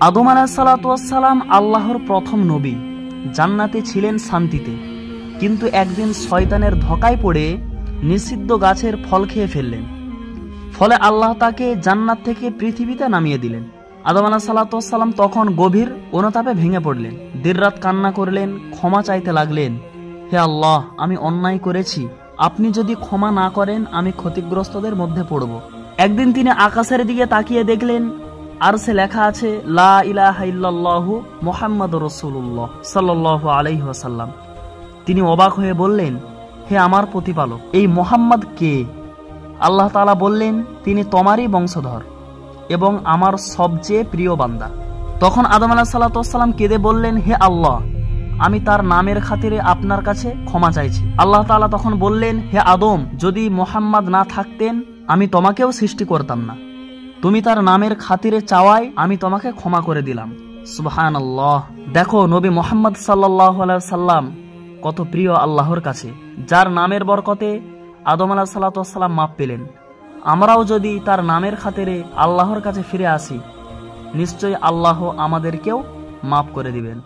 আদম আলাইহিসসালাম আল্লাহর প্রথম নবী, জান্নাতে ছিলেন শান্তিতে, কিন্তু একদিন শয়তানের ধোঁকায় পড়ে নিষিদ্ধ গাছের ফল খেয়ে ফেললেন। ফলে আল্লাহ তাকে জান্নাত থেকে পৃথিবীতে নামিয়ে দিলেন। আদম আলাইহিসসালাম তখন গভীর অনুতাপে ভেঙে পড়লেন, দিনরাত কান্না করলেন, ক্ষমা চাইতে লাগলেন। হে আল্লাহ, আমি অন্যায় করেছি, আপনি যদি ক্ষমা না করেন আমি ক্ষতিগ্রস্তদের মধ্যে পড়ব। একদিন তিনি আকাশের দিকে তাকিয়ে দেখলেন, আরশে লেখা আছে লা ইলাহা ইল্লাল্লাহু মুহাম্মাদুর রাসূলুল্লাহ সাল্লাল্লাহু আলাইহি ওয়াসাল্লাম। তিনি অবাক হয়ে বললেন, হে আমার প্রতিপালক, এই মুহাম্মদ কে? আল্লাহ তাআলা বললেন, তিনি তোমারই বংশধর এবং আমার সবচেয়ে প্রিয় বান্দা। তখন আদম আলাইহিসসালাম কেঁদে বললেন, হে আল্লাহ, আমি তার নামের খাতিরে আপনার কাছে ক্ষমা চাইছি। আল্লাহ তাআলা তখন বললেন, হে আদম, যদি মুহাম্মদ না থাকতেন আমি তোমাকেও সৃষ্টি করতাম না। তুমি তার নামের খাতিরে চাওয়ায় আমি তোমাকে ক্ষমা করে দিলাম। সুবহানাল্লাহ। দেখো নবী মুহাম্মদ সাল্লাল্লাহু আলাইহি সাল্লাম কত প্রিয় আল্লাহর কাছে, যার নামের বরকতে আদম আলাইহিসসালাম মাপ পেলেন। আমরাও যদি তার নামের খাতিরে আল্লাহর কাছে ফিরে আসি, নিশ্চয়ই আল্লাহ আমাদেরকেও মাফ করে দিবেন।